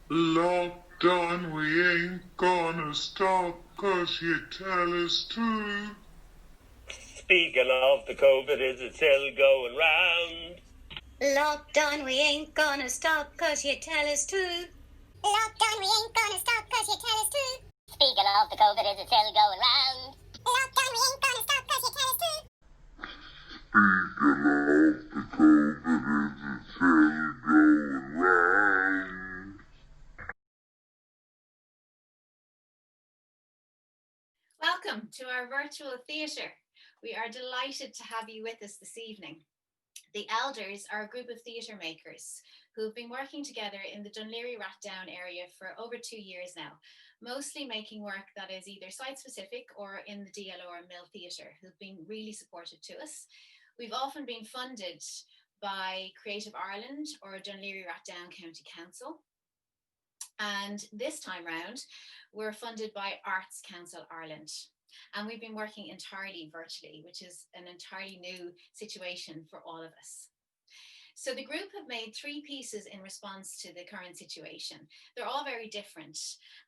Locked on, we ain't gonna stop 'cause you tell us to. Speaking of the COVID, is it still going round? Locked on, we ain't gonna stop 'cause you tell us to. Locked on, we ain't gonna stop 'cause you tell us to. Speaking of the COVID, is it still going round? Locked on, we ain't gonna stop 'cause you tell us to. Speaking of the COVID, is it still going round? Welcome to our virtual theatre. We are delighted to have you with us this evening. The Elders are a group of theatre makers who've been working together in the Dunleary Rathdown area for over 2 years now, mostly making work that is either site-specific or in the DLO or Mill Theatre, who've been really supportive to us. We've often been funded by Creative Ireland or Dunleary Rathdown County Council. And this time round, we're funded by Arts Council Ireland. And we've been working entirely virtually, which is an entirely new situation for all of us. So the group have made 3 pieces in response to the current situation. They're all very different,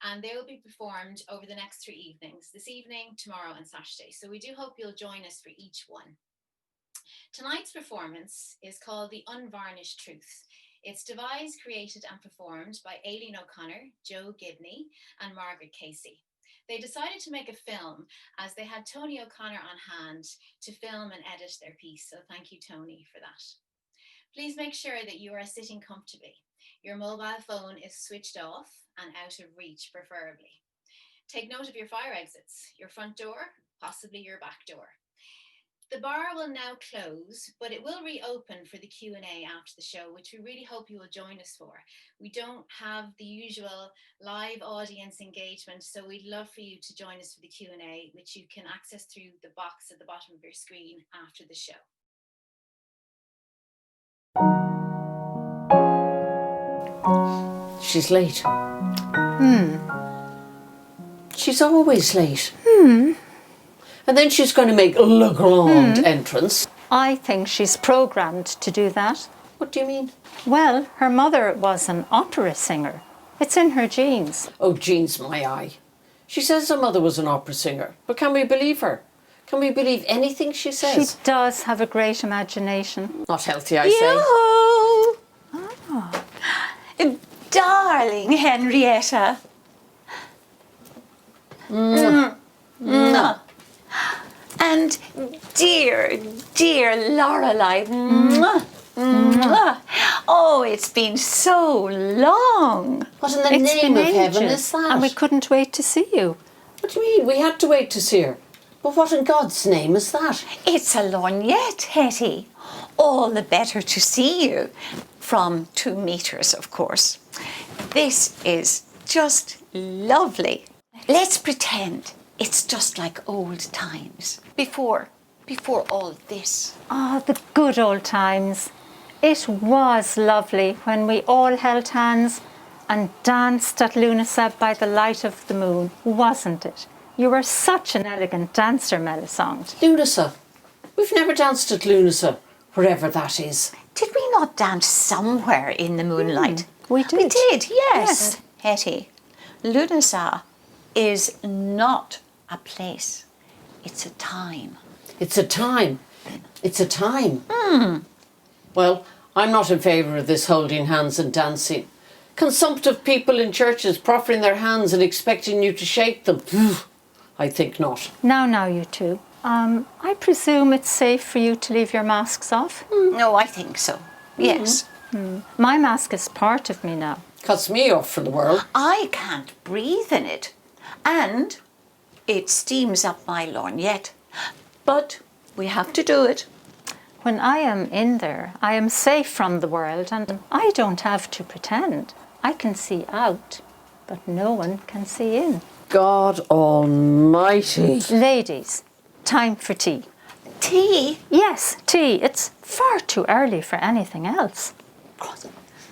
and they will be performed over the next 3 evenings, this evening, tomorrow, and Saturday. So we do hope you'll join us for each one. Tonight's performance is called The Unvarnished Truth. It's devised, created, and performed by Aileen O'Connor, Gibney, and Margaret Casey. They decided to make a film as they had Tony O'Connor on hand to film and edit their piece. So thank you, Tony, for that. Please make sure that you are sitting comfortably. Your mobile phone is switched off and out of reach, preferably. Take note of your fire exits, your front door, possibly your back door. The bar will now close, but it will reopen for the Q&A after the show, which we really hope you will join us for. We don't have the usual live audience engagement, so we'd love for you to join us for the Q&A, which you can access through the box at the bottom of your screen after the show. She's late. She's always late. And then she's going to make Le Grand entrance. I think she's programmed to do that. What do you mean? Well, her mother was an opera singer. It's in her genes. Oh, genes, my eye. She says her mother was an opera singer. But can we believe her? Can we believe anything she says? She does have a great imagination. Not healthy, I say. Oh. Darling Henrietta. And dear Lorelei. Oh, it's been so long. What in the name of heaven is that? And we couldn't wait to see you. What do you mean? We had to wait to see her. But what in God's name is that? It's a lorgnette, Hetty. All the better to see you. From 2 meters, of course. This is just lovely. Let's pretend it's just like old times. Before all this. Oh, the good old times. It was lovely when we all held hands and danced at Lunasa by the light of the moon, wasn't it? You were such an elegant dancer, Melisande. Lunasa. We've never danced at Lunasa, wherever that is. Did we not dance somewhere in the moonlight? We did. We did, yes. Hetty, Lunasa is not a place. It's a time. It's a time. It's a time. Well, I'm not in favour of this holding hands and dancing. Consumptive people in churches proffering their hands and expecting you to shake them. I think not. Now, you two. I presume it's safe for you to leave your masks off? No, I think so. Yes. My mask is part of me now. Cuts me off from the world. I can't breathe in it. And it steams up my lorgnette. But we have to do it. When I am in there, I am safe from the world and I don't have to pretend. I can see out, but no one can see in. God almighty. Ladies, time for tea. Tea? Yes, tea. It's far too early for anything else.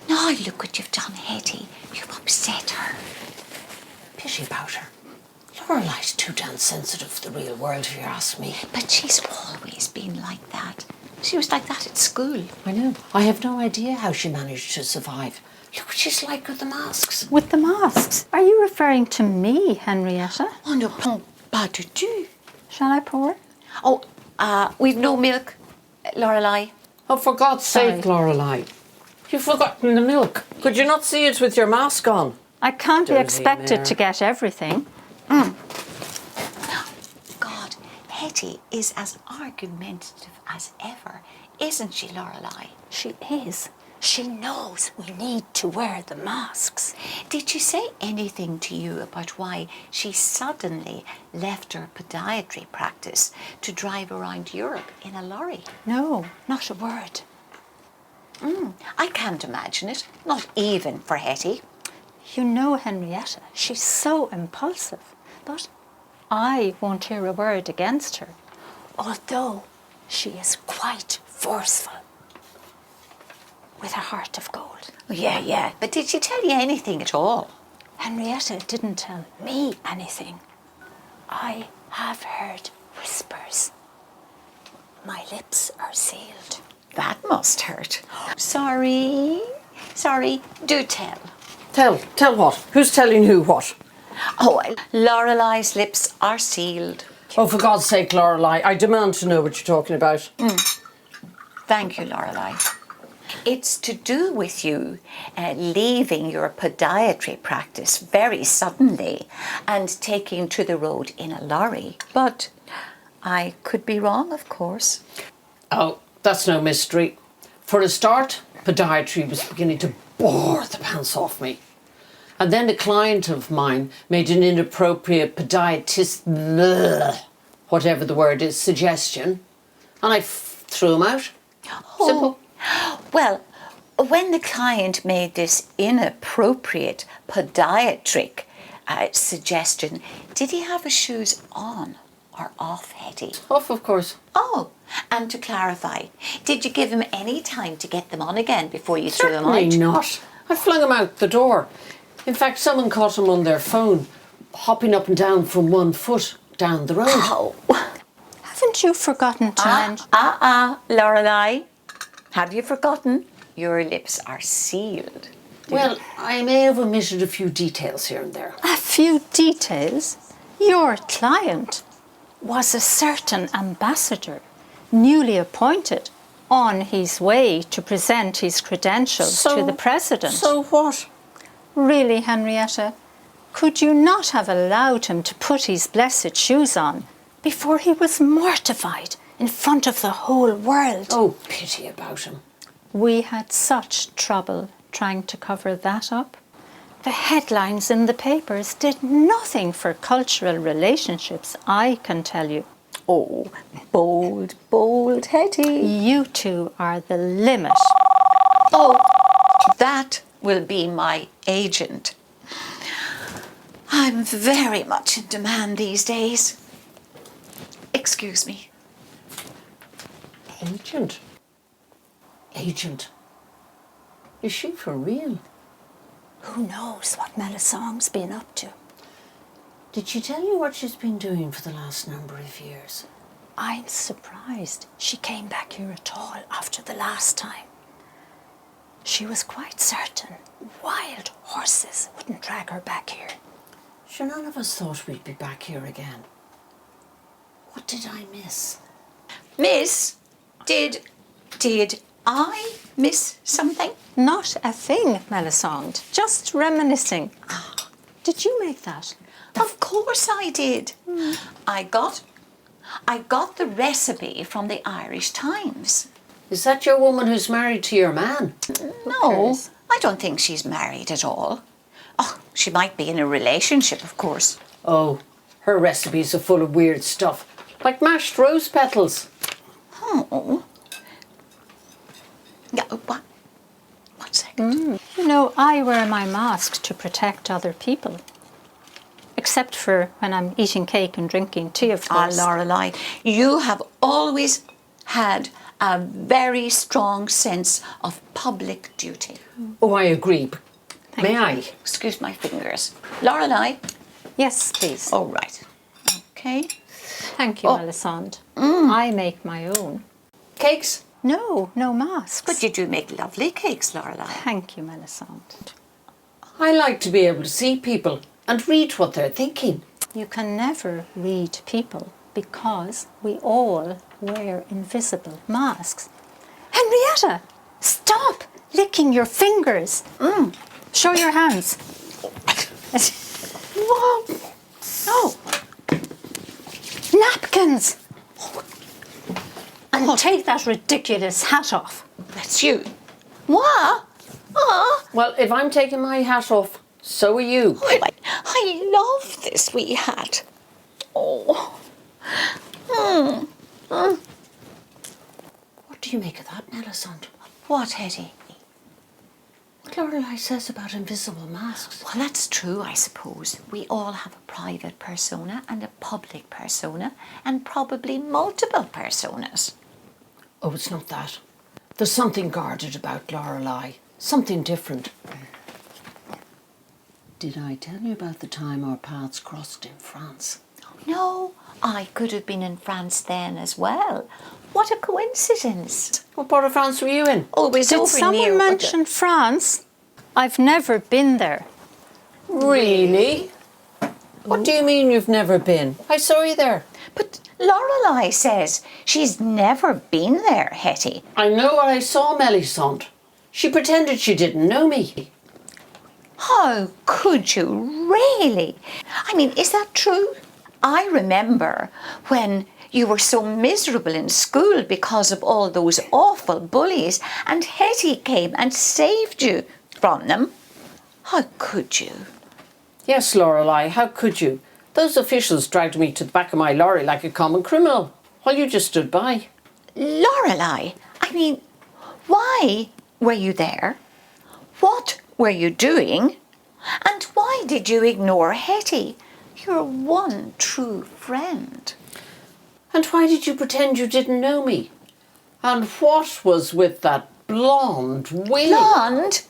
Now look what you've done, Hetty. You've upset her. Pity about her. Lorelei's too damn sensitive for the real world, if you ask me. But she's always been like that. She was like that at school. I know. I have no idea how she managed to survive. Look what she's like with the masks. With the masks? Are you referring to me, Henrietta? Oh, no, pas du tout. Shall I pour? Oh, we've no milk, Lorelei. Oh, for God's sake, Lorelei. You've forgotten the milk. Could you not see it with your mask on? I can't be Dirty expected mare. to get everything. God, Hetty is as argumentative as ever, isn't she, Lorelei? She is. She knows we need to wear the masks. Did she say anything to you about why she suddenly left her podiatry practice to drive around Europe in a lorry? No, not a word. I can't imagine it, not even for Hetty. You know Henrietta, she's so impulsive, but I won't hear a word against her, although she is quite forceful with a heart of gold. Yeah, but did she tell you anything at all? Henrietta didn't tell me anything. I have heard whispers. My lips are sealed. That must hurt. Sorry, do tell. Tell what? Who's telling who what? Oh, Lorelei's lips are sealed. Oh, for God's sake, Lorelei, I demand to know what you're talking about. Thank you, Lorelei. It's to do with you leaving your podiatry practice very suddenly and taking to the road in a lorry. But I could be wrong, of course. Oh, that's no mystery. For a start, podiatry was beginning to bore the pants off me. And then a client of mine made an inappropriate whatever the word is, suggestion, and I threw him out. Simple. Well, when the client made this inappropriate podiatric suggestion, did he have his shoes on or off, Hetty? Off, of course. Oh, and to clarify, did you give him any time to get them on again before you threw them out? Certainly not. I flung him out the door. In fact, someone caught him on their phone, hopping up and down from 1 foot down the road. Oh. Haven't you forgotten to mention... Lorelei, have you forgotten? Your lips are sealed. Well, I may have omitted a few details here and there. A few details? Your client was a certain ambassador, newly appointed, on his way to present his credentials to the president. So what? Really, Henrietta, could you not have allowed him to put his blessed shoes on before he was mortified in front of the whole world? Oh, pity about him. We had such trouble trying to cover that up. The headlines in the papers did nothing for cultural relationships, I can tell you. Oh, bold Hetty. You two are the limit. Oh, that will be my agent. I'm very much in demand these days. Excuse me. Agent? Agent? Is she for real? Who knows what Melisong's been up to? Did she tell you what she's been doing for the last number of years? I'm surprised she came back here at all after the last time. She was quite certain wild horses wouldn't drag her back here. Sure, none of us thought we'd be back here again. What did I miss? Miss, did I miss something? Not a thing, Melisande. Just reminiscing. Did you make that? Of course I did. I got the recipe from the Irish Times. Is that your woman who's married to your man? No, I don't think she's married at all. Oh, she might be in a relationship, of course. Oh, her recipes are full of weird stuff, like mashed rose petals. Oh. Yeah, one second. You know, I wear my mask to protect other people. Except for when I'm eating cake and drinking tea, of course. Lorelei, you have always had a very strong sense of public duty. Oh, I agree. May I? Excuse my fingers. Lorelei? Yes, please. All right. Okay. Thank you, Melisande. I make my own. Cakes? No, no masks. But you do make lovely cakes, Lorelei. Thank you, Melisande. I like to be able to see people and read what they're thinking. You can never read people because we all wear invisible masks. Henrietta, stop licking your fingers. Show your hands. Whoa. Oh. Napkins. And take that ridiculous hat off. That's you. What? Ah. Well, if I'm taking my hat off, so are you. Oh, I love this wee hat. Oh. What do you make of that, Melisande? What, Hetty? What Lorelei says about invisible masks. Well, that's true, I suppose. We all have a private persona and a public persona, and probably multiple personas. Oh, it's not that. There's something guarded about Lorelei. Something different. Did I tell you about the time our paths crossed in France? No, I could have been in France then as well. What a coincidence. What part of France were you in? Oh, it was Did over someone near mention France? I've never been there. Really? What do you mean you've never been? I saw you there. But Lorelei says she's never been there, Hetty. I know what I saw, Melisande. She pretended she didn't know me. How could you, really? I mean, is that true? I remember when you were so miserable in school because of all those awful bullies, and Hetty came and saved you from them. How could you? Yes, Lorelei, how could you? Those officials dragged me to the back of my lorry like a common criminal, while you just stood by. Lorelei, I mean, why were you there? What were you doing? And why did you ignore Hetty, your one true friend? And why did you pretend you didn't know me? And what was with that blonde wig? Blonde?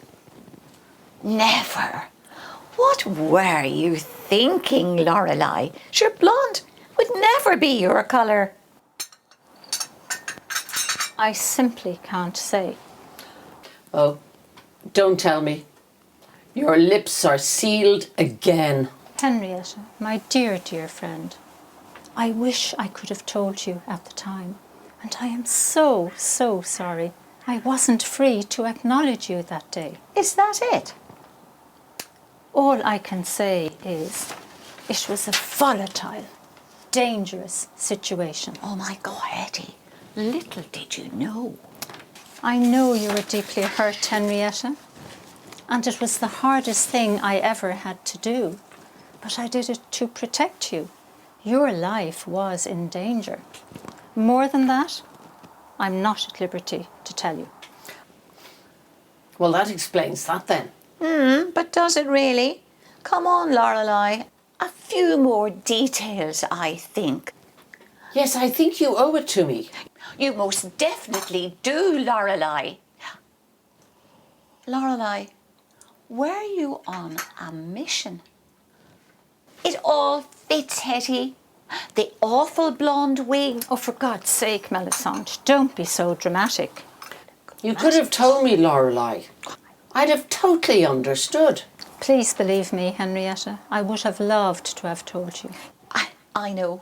Never. What were you thinking, Lorelei? Sure, blonde would never be your colour. I simply can't say. Oh, don't tell me. Your lips are sealed again. Henrietta, my dear, dear friend, I wish I could have told you at the time. And I am so, so sorry. I wasn't free to acknowledge you that day. Is that it? All I can say is it was a volatile, dangerous situation. Oh my God, Hetty, little did you know. I know you were deeply hurt, Henrietta, and it was the hardest thing I ever had to do. But I did it to protect you. Your life was in danger. More than that, I'm not at liberty to tell you. Well, that explains that then. But does it really? Come on, Lorelei. A few more details, I think. Yes, I think you owe it to me. You most definitely do, Lorelei. Lorelei, were you on a mission? It all fits, Hetty. The awful blonde wig. Oh, for God's sake, Melisande, don't be so dramatic. You could have told me, Lorelei. I'd have totally understood. Please believe me, Henrietta, I would have loved to have told you. I know.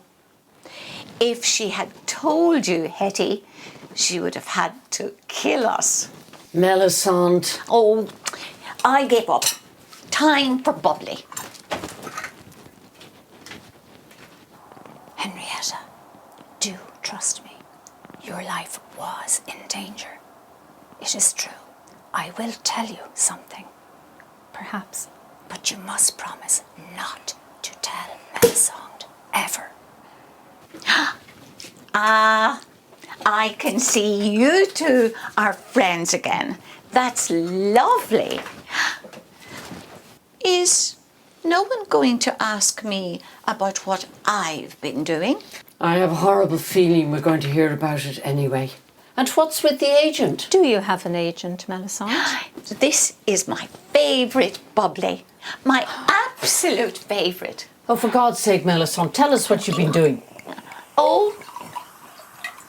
If she had told you, Hetty, she would have had to kill us. Melisande. Oh, I gave up. Time for bubbly. Henrietta, do trust me. Your life was in danger. It is true. I will tell you something. Perhaps. But you must promise not to tell Melisande ever. I can see you two are friends again. That's lovely. Is no one going to ask me about what I've been doing? I have a horrible feeling we're going to hear about it anyway. And what's with the agent? Do you have an agent, Melisande? This is my favourite bubbly. My absolute favourite. Oh, for God's sake, Melisande, tell us what you've been doing. Oh,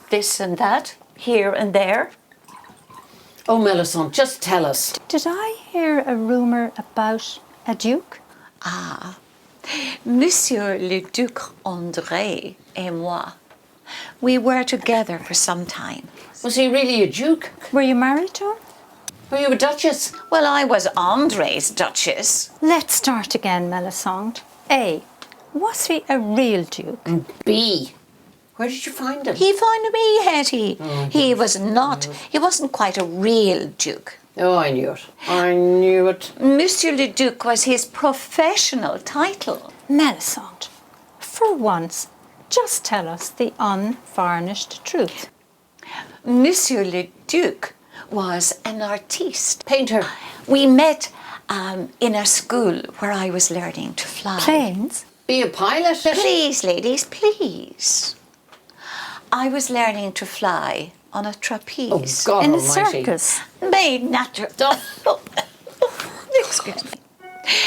this and that. here and there. Oh, Melisande, just tell us. Did I hear a rumour about a duke? Monsieur le Duc André et moi, we were together for some time. Was he really a duke? Were you married to him? Were you a duchess? Well, I was André's duchess. Let's start again, Melisande. A. Was he a real duke? B. Where did you find him? He found me, Hetty. He wasn't quite a real duke. Oh, I knew it. I knew it. Monsieur le Duc was his professional title. Melisande, for once, just tell us the unvarnished truth. Monsieur le Duc was an artiste. Painter. We met in a school where I was learning to fly. Planes? Be a pilot? Please, ladies, please. I was learning to fly on a Oh, trapeze. God In a almighty. circus? Made naturellement. Excuse me.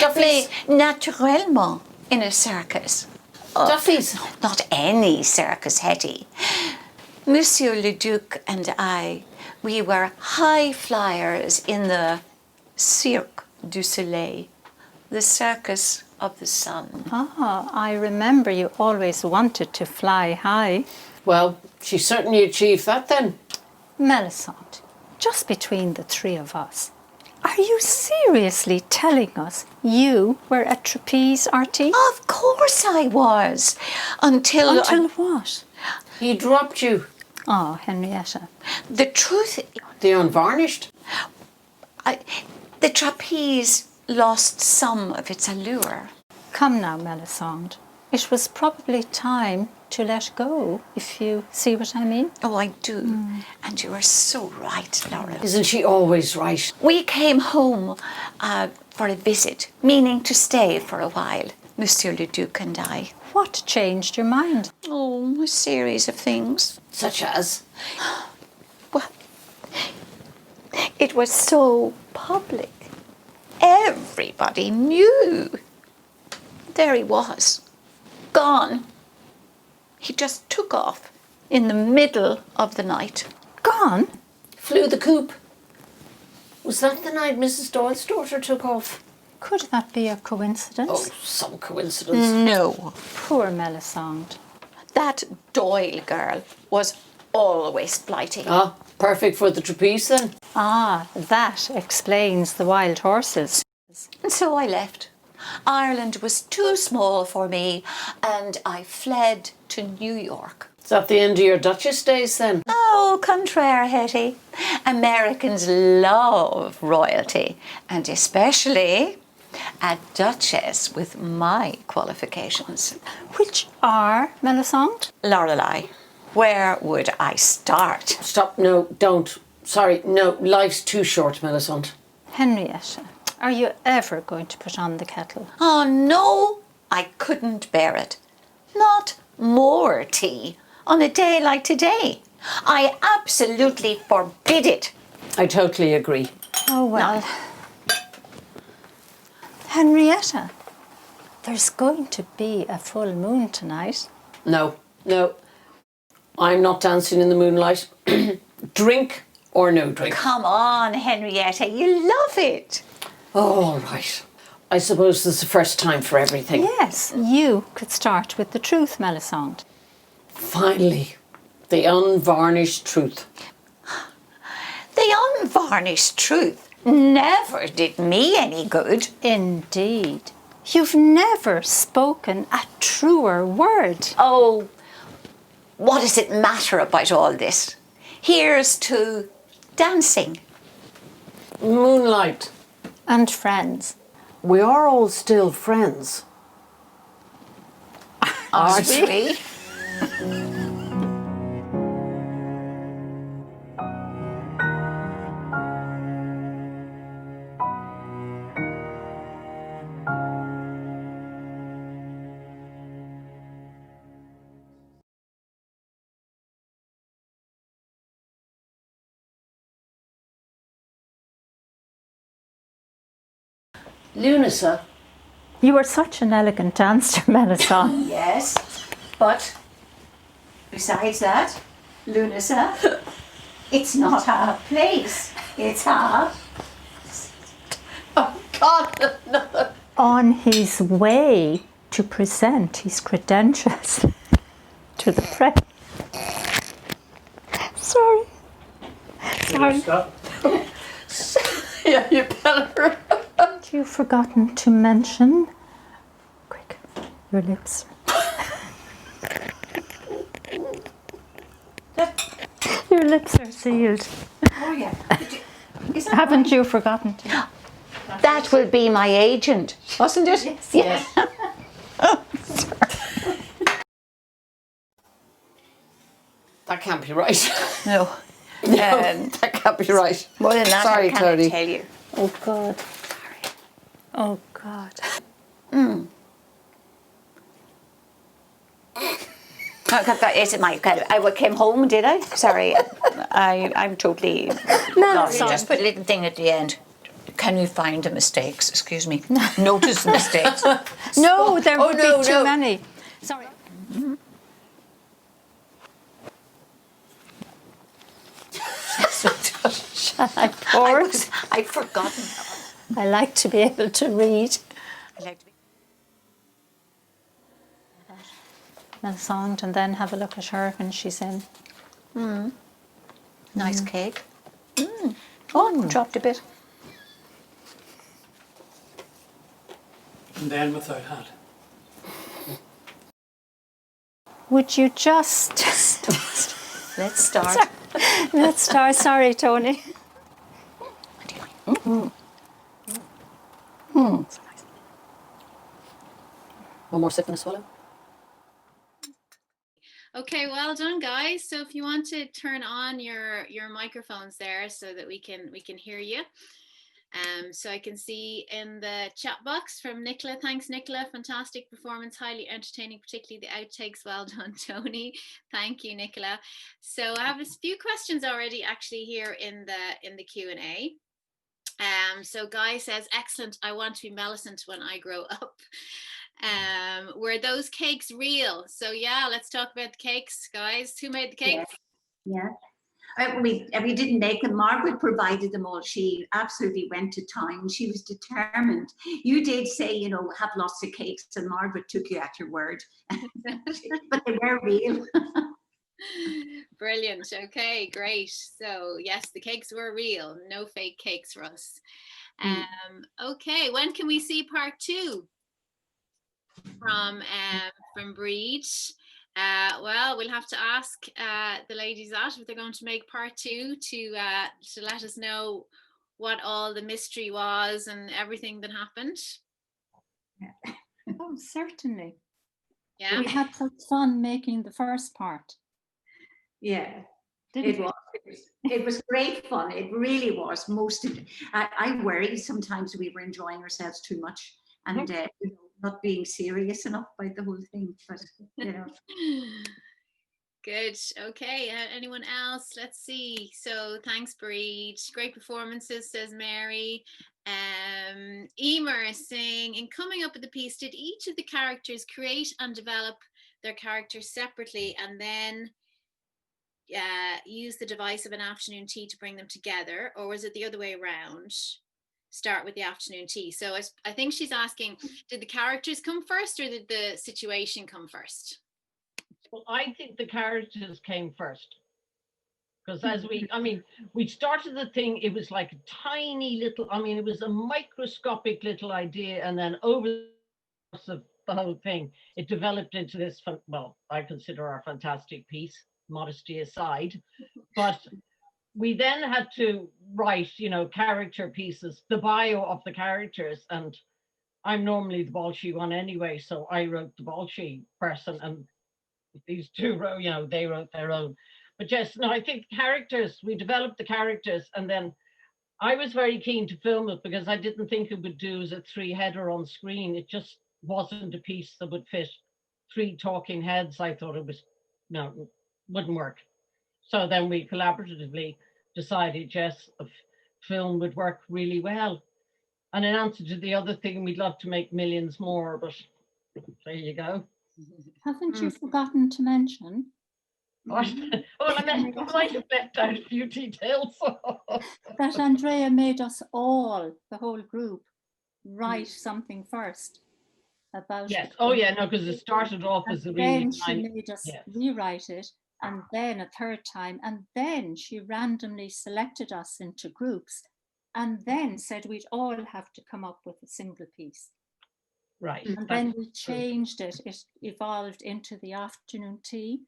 Duffy's. Made naturellement in a circus. Duffy's. Not any circus, Hetty. Monsieur le Duc and I, we were high flyers in the Cirque du Soleil, the circus of the sun. Ah, I remember you always wanted to fly high. Well, she certainly achieved that then. Melisande, just between the three of us, are you seriously telling us you were a trapeze artiste? Of course I was. Until what? He dropped you. Oh, Henrietta. the truth, The Unvarnished. the trapeze lost some of its allure. Come now, Melisande. It was probably time to let go, if you see what I mean. Oh, I do. And you are so right, Laura. Isn't she always right? We came home for a visit, meaning to stay for a while, Monsieur le Duc and I. What changed your mind? Oh, a series of things. Such as? Well, it was so public. Everybody knew. There he was, gone. He just took off in the middle of the night. Gone? Flew the coop. Was that the night Mrs. Doyle's daughter took off? Could that be a coincidence? Oh, some coincidence. No, Poor Melisande. that Doyle girl was always flighty. Ah, perfect for the trapeze then. Ah, that explains the wild horses. And so I left. Ireland was too small for me, and I fled to New York. Is that the end of your Duchess days then? Oh, contraire, Hetty. Americans love royalty, and especially a duchess with my qualifications. Which are, Melisande? Lorelei, where would I start? Stop, no, don't. Sorry, no, life's too short, Melisande. Henrietta, are you ever going to put on the kettle? Oh, no, I couldn't bear it. Not more tea on a day like today. I absolutely forbid it. I totally agree. Oh, well. Henrietta, there's going to be a full moon tonight. No, no. I'm not dancing in the moonlight. Drink or no drink. Come on, Henrietta, you love it. Oh, all right. I suppose this is the first time for everything. Yes, you could start with the truth, Melisande. Finally, the unvarnished truth. The unvarnished truth never did me any good. Indeed. You've never spoken a truer word. Oh, what does it matter about all this? Here's to dancing. Moonlight. And friends. We are all still friends. Aren't we? Lunasa. You are such an elegant dancer, Melisande. Yes, but besides that, Lunasa, It's not a place. It's a... Oh, God, no. On his way to present his credentials to the press. Sorry. Andrea Scott. Yeah, you better. Haven't you forgotten to mention? Quick, your lips. Your lips are sealed. Oh, yeah. Haven't you forgotten to? That will be my agent, wasn't it? Yes. Yeah. That can't be right. No. No, that can't be right. More than that, Sorry, I can't Tony. tell you. Oh God. Sorry. Oh God. Is it my kind of, I came home, did I? Sorry, I'm totally lost. Just put a little thing at the end. Can you find the mistakes? Excuse me. Notice the mistakes. No, there would be too no. many. Sorry. Shall I pour? I'd forgotten. I like to be able to read. I like to be... Melisande and then have a look at her when she's in. Nice cake. Oh, dropped a bit. And then without hat. Would you just... Let's start. Let's start. Sorry, Tony. One more sip and a swallow. Okay, well done, guys. So if you want to turn on your microphones there so that we can hear you. So I can see in the chat box from Nicola. Thanks, Nicola. Fantastic performance, highly entertaining, particularly the outtakes. Well done, Tony. Thank you, Nicola. So I have a few questions already actually here in the Q&A. So Guy says, excellent. I want to be Melisande when I grow up. Were those cakes real? So yeah, let's talk about the cakes, guys. Who made the cakes? Yeah. We didn't make them. Margaret provided them all. She absolutely went to town. She was determined. You did say, have lots of cakes, and Margaret took you at your word. But they were real. Brilliant. Okay, great. So yes, the cakes were real. No fake cakes for us. Okay, when can we see part 2 from Breed? Well, we'll have to ask the ladies that if they're going to make part 2 to let us know what all the mystery was and everything that happened. Oh, certainly. Yeah. We had such fun making the first part. Yeah. Didn't we? It was great fun. It really was. Most of it. I worried sometimes we were enjoying ourselves too much and not being serious enough by the whole thing. But Good. Okay. Anyone else? Let's see. So thanks, Breed. Great performances, says Mary. Emer is saying, in coming up with the piece, did each of the characters create and develop their characters separately and then use the device of an afternoon tea to bring them together, or was it the other way around? Start with the afternoon tea. So I think she's asking, did the characters come first or did the situation come first? Well, I think the characters came first. Because we started the thing, it was like a tiny little, it was a microscopic little idea, and then over the course of the whole thing, it developed into this, well, I consider our fantastic piece, modesty aside. But we then had to write, character pieces, the bio of the characters, and I'm normally the Bolshe one anyway, so I wrote the Bolshe person, and these two wrote, they wrote their own. But yes, no, I think we developed the characters, and then I was very keen to film it because I didn't think it would do as a 3-header on screen. It just wasn't a piece that would fit 3 talking heads. I thought it was, wouldn't work. So then we collaboratively decided, yes, a film would work really well. And in answer to the other thing, we'd love to make millions more, but there you go. Haven't you forgotten to mention Well, I might have left out a few details. That Andrea made us all, the whole group, write something first about Yes. it. Oh, yeah, no, because it started off as a really Then she made us rewrite it, and then a third time, and then she randomly selected us into groups, and then said we'd all have to come up with a single piece. Right. And then we changed it. It evolved into the afternoon tea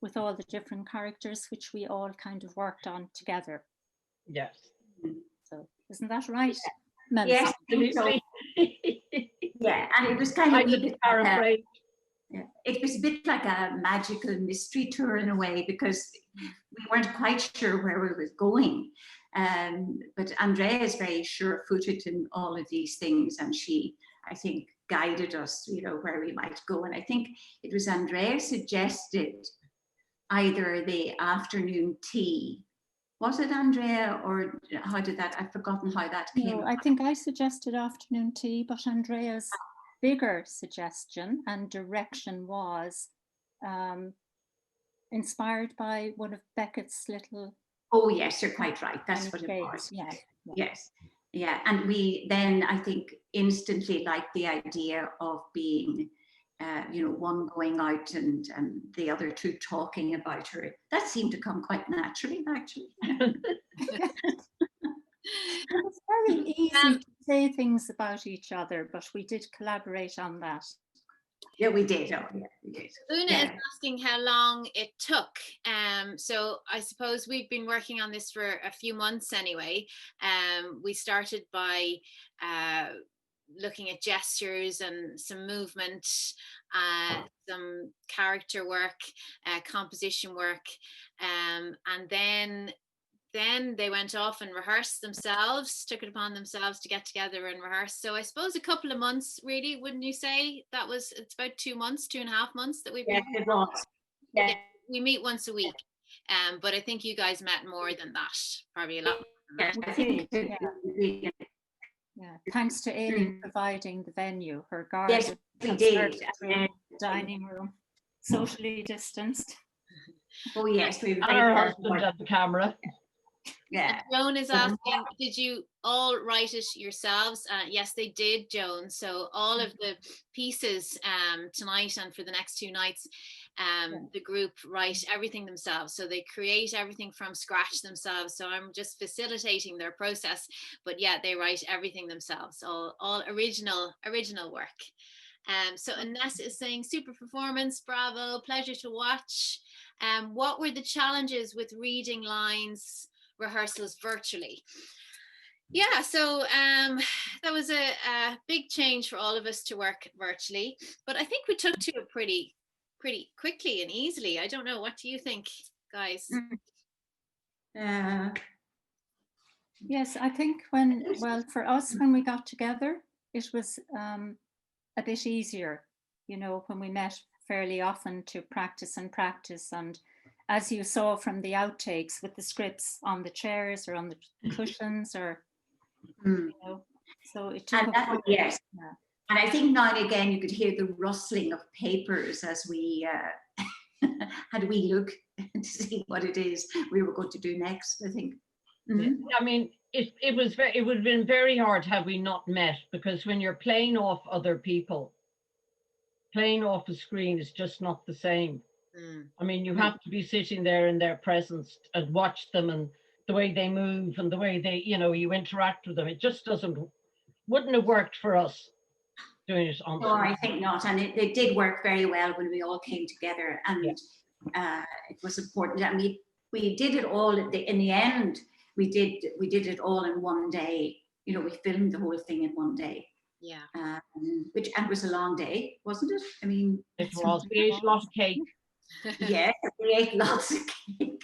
with all the different characters, which we all kind of worked on together. Yes. So isn't that right? Yes, absolutely. Yeah, and it was kind of I didn't paraphrase. It was a bit like a magical mystery tour in a way, because we weren't quite sure where we were going. But Andrea is very sure-footed in all of these things, and she, I think, guided us, where we might go. And I think it was Andrea suggested either the afternoon tea. Was it Andrea, or how did that? I've forgotten how that came. No, I think I suggested afternoon tea, but Andrea's bigger suggestion and direction was inspired by one of Beckett's little. Oh yes, you're quite right. That's what it was. Yeah. Yes. Yeah. And we then, I think, instantly liked the idea of being, one going out and the other two talking about her. That seemed to come quite naturally, actually. It's very easy to say things about each other, but we did collaborate on that. Yeah, we did. Oh, yeah, we did. Una is asking how long it took. So I suppose we've been working on this for a few months anyway. We started by looking at gestures and some movement, some character work, composition work, and then they went off and rehearsed themselves, took it upon themselves to get together and rehearse. So I suppose a couple of months, really, wouldn't you say? It's about 2 months, 2.5 months that we've been. Yeah, it was. Yeah. We meet once a week, but I think you guys met more than that, probably a lot more than that. I think yeah. Thanks to Aileen providing the venue, her garden, yes, we did. Dining room, socially distanced. Oh yes, we were. And our husband at the camera. Yeah. Joan is asking, did you all write it yourselves? Yes, they did, Joan. So all of the pieces tonight and for the next 2 nights, the group write everything themselves. So they create everything from scratch themselves. So I'm just facilitating their process. But yeah, they write everything themselves, all original work. So Ines is saying, super performance, bravo, pleasure to watch. What were the challenges with reading lines rehearsals virtually? Yeah, so that was a big change for all of us to work virtually, but I think we took to it pretty quickly and easily. I don't know, what do you think, guys? Yes, I think for us, when we got together, it was a bit easier, when we met fairly often to practice. And as you saw from the outtakes with the scripts on the chairs or on the cushions, or so it took yes. Yeah. And I think now and again you could hear the rustling of papers as we had we look to see what it is we were going to do next. I think. Mm-hmm. I mean, it would have been very hard had we not met, because when you're playing off other people, playing off a screen is just not the same. I mean, you have to be sitting there in their presence and watch them, and the way they move and the way they, you interact with them. It just wouldn't have worked for us doing it on. No, I think not. And it did work very well when we all came together, and it was important. I mean, we did it all in the end. We did it all in one day. We filmed the whole thing in one day. Yeah. Which was a long day, wasn't it? I mean, it was. We ate a lot of cake. Yes, we ate lots of cake.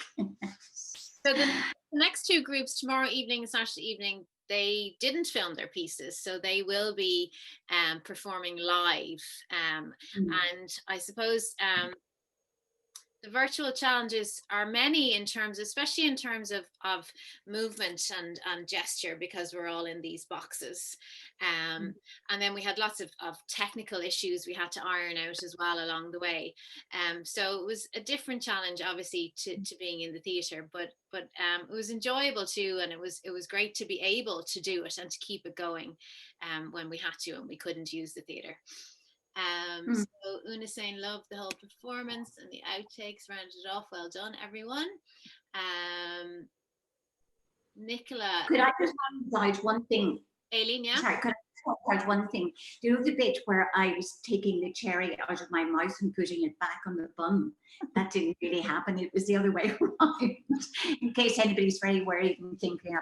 So the next 2 groups, tomorrow evening and Saturday evening, they didn't film their pieces, so they will be performing live. And I suppose the virtual challenges are many especially in terms of movement and gesture, because we're all in these boxes. And then we had lots of technical issues we had to iron out as well along the way. So it was a different challenge, obviously, to being in the theatre, but it was enjoyable too, and it was great to be able to do it and to keep it going when we had to and we couldn't use the theatre. So Una saying love the whole performance and the outtakes rounded it off. Well done, everyone. Nicola. Could I just highlight one thing? Aileen, yeah? Sorry, could I point out one thing? Do you know the bit where I was taking the cherry out of my mouth and putting it back on the bun? That didn't really happen. It was the other way around. In case anybody's very worried and thinking, do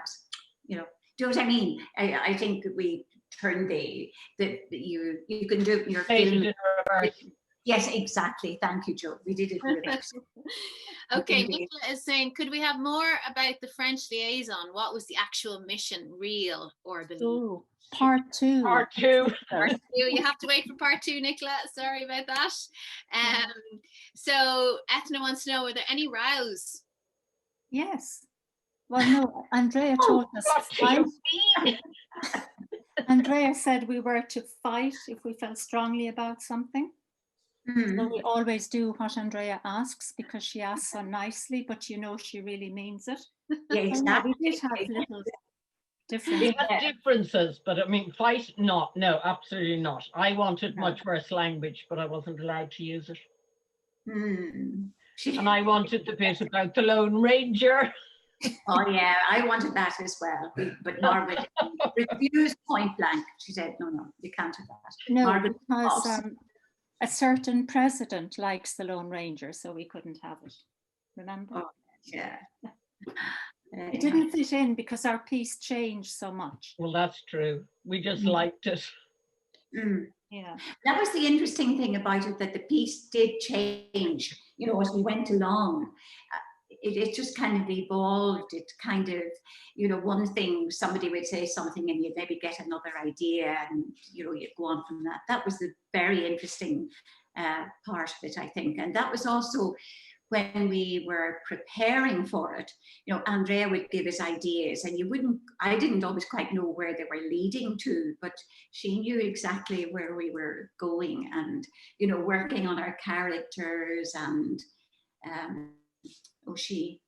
you know what I mean? I think that we turned you can do it in your film. Yes, exactly. Thank you, Joe. We did it in reverse. Okay, Nicola is saying, could we have more about the French liaison? What was the actual mission, real or believed? Ooh, part two. Part two. You have to wait for part two, Nicola. Sorry about that. So Ethna wants to know, were there any rows? Yes. Well, no, Andrea told us to fight. Andrea said we were to fight if we felt strongly about something. So we always do what Andrea asks because she asks so nicely, but you know she really means it. Yeah, exactly. We did have little differences. We had differences, but I mean, fight, no, absolutely not. I wanted much worse language, but I wasn't allowed to use it. And I wanted the bit about the Lone Ranger. Oh yeah, I wanted that as well. But Margaret refused point blank. She said, no, you can't have that. No, Margaret, because a certain president likes the Lone Ranger, so we couldn't have it. Remember? Oh, yeah. It didn't fit in because our piece changed so much. Well, that's true. We just liked it. Yeah. That was the interesting thing about it, that the piece did change, as we went along. It just kind of evolved. It kind of, one thing, somebody would say something and you'd maybe get another idea and, you'd go on from that. That was the very interesting part of it, I think. And that was also when we were preparing for it, Andrea would give us ideas and I didn't always quite know where they were leading to, but she knew exactly where we were going and, working on our characters and, she's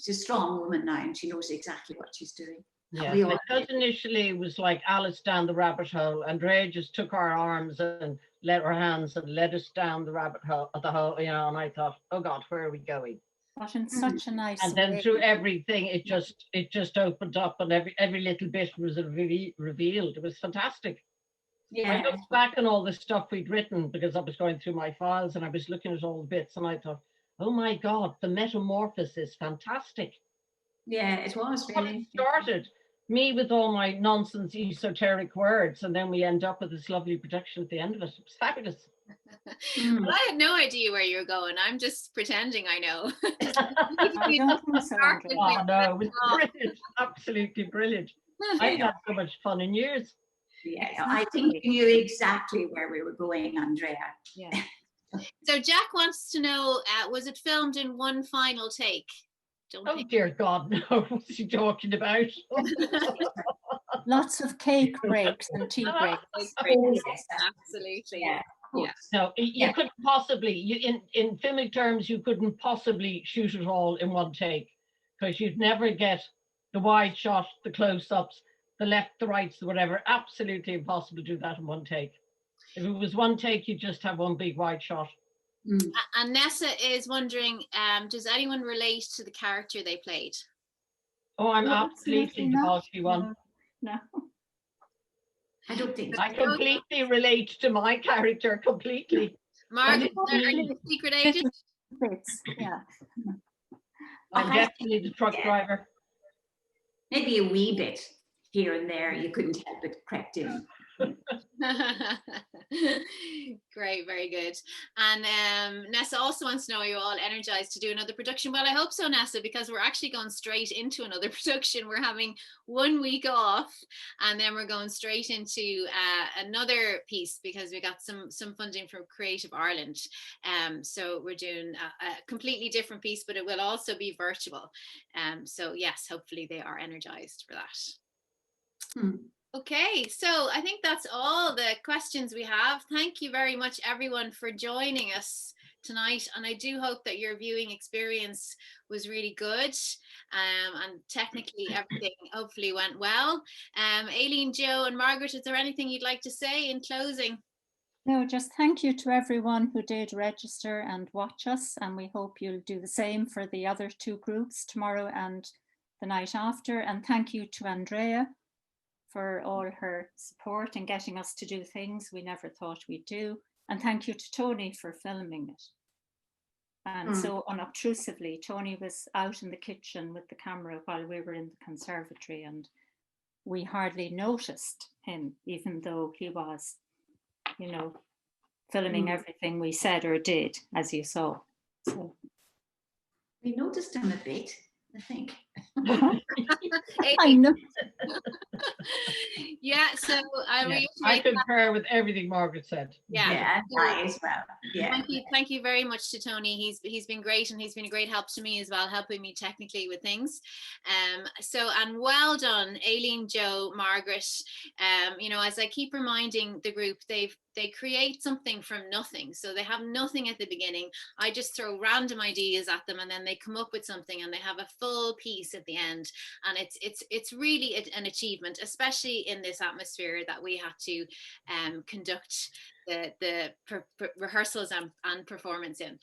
a strong woman now and she knows exactly what she's doing. Yeah, because initially it was like Alice down the rabbit hole. Andrea just took our arms and her hands and led us down the rabbit hole, and I thought, oh God, where are we going? But in such a nice And then through everything, it just opened up and every little bit was revealed. It was fantastic. Yeah. I looked back on all the stuff we'd written because I was going through my files and I was looking at all the bits and I thought, oh my God, the metamorphosis is fantastic. Yeah, it was really. It started me with all my nonsense esoteric words, and then we end up with this lovely production at the end of it. It was fabulous. Well, I had no idea where you were going. I'm just pretending I know. I don't think so, oh no, it was brilliant, absolutely brilliant. I've had so much fun in years. Yeah, I think you knew exactly where we were going, Andrea. Yeah. So Jack wants to know, was it filmed in one final take? Dear God, no. What's he talking about? Lots of cake breaks and tea breaks. Yes, absolutely. Yeah. No, you couldn't possibly, in filmic terms, you couldn't possibly shoot it all in one take because you'd never get the wide shot, the close-ups, the left, the rights, whatever. Absolutely impossible to do that in one take. If it was one take, you'd just have one big wide shot. And Nessa is wondering, does anyone relate to the character they played? Oh, I'm absolutely the bossy one. No. I don't think I completely relate to my character, completely. Margaret, are you a secret agent? Yeah. I'm definitely the truck driver. Maybe a wee bit here and there, you couldn't help it crept in. Great, very good. And Nessa also wants to know, are you all energized to do another production? Well, I hope so, Nessa, because we're actually going straight into another production. We're having 1 week off and then we're going straight into another piece because we got some funding from Creative Ireland. So we're doing a completely different piece, but it will also be virtual. So yes, hopefully they are energized for that. Okay, so I think that's all the questions we have. Thank you very much, everyone, for joining us tonight. And I do hope that your viewing experience was really good. And technically everything hopefully went well. Aileen, Joe and Margaret, is there anything you'd like to say in closing? No, just thank you to everyone who did register and watch us, and we hope you'll do the same for the other two groups tomorrow and the night after. And thank you to Andrea for all her support in getting us to do things we never thought we'd do. And thank you to Tony for filming it. And so unobtrusively, Tony was out in the kitchen with the camera while we were in the conservatory, and we hardly noticed him, even though he was, you know, filming everything we said or did, as you saw. So We noticed him a bit, I think. I know. Yeah, so I concur with everything Margaret said. Yeah, I as well. Yeah. Thank you very much to Tony. He's been great, and he's been a great help to me as well, helping me technically with things. And well done, Aileen, Joe, Margaret. You know, as I keep reminding the group, they create something from nothing. So they have nothing at the beginning. I just throw random ideas at them, and then they come up with something, and they have a full piece at the end. And it's really an achievement, especially in this atmosphere that we had to conduct the rehearsals and performance in.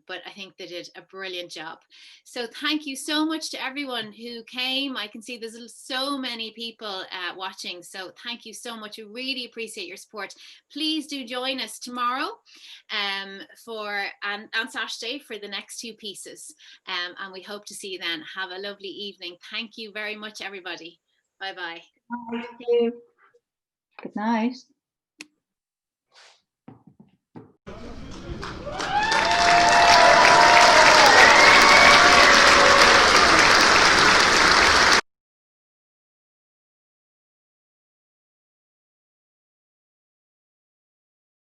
But I think they did a brilliant job. So thank you so much to everyone who came. I can see there's so many people watching. So thank you so much. We really appreciate your support. Please do join us tomorrow and Saturday for the next two pieces. And we hope to see you then. Have a lovely evening. Thank you very much, everybody. Bye-bye. Thank you. Good night.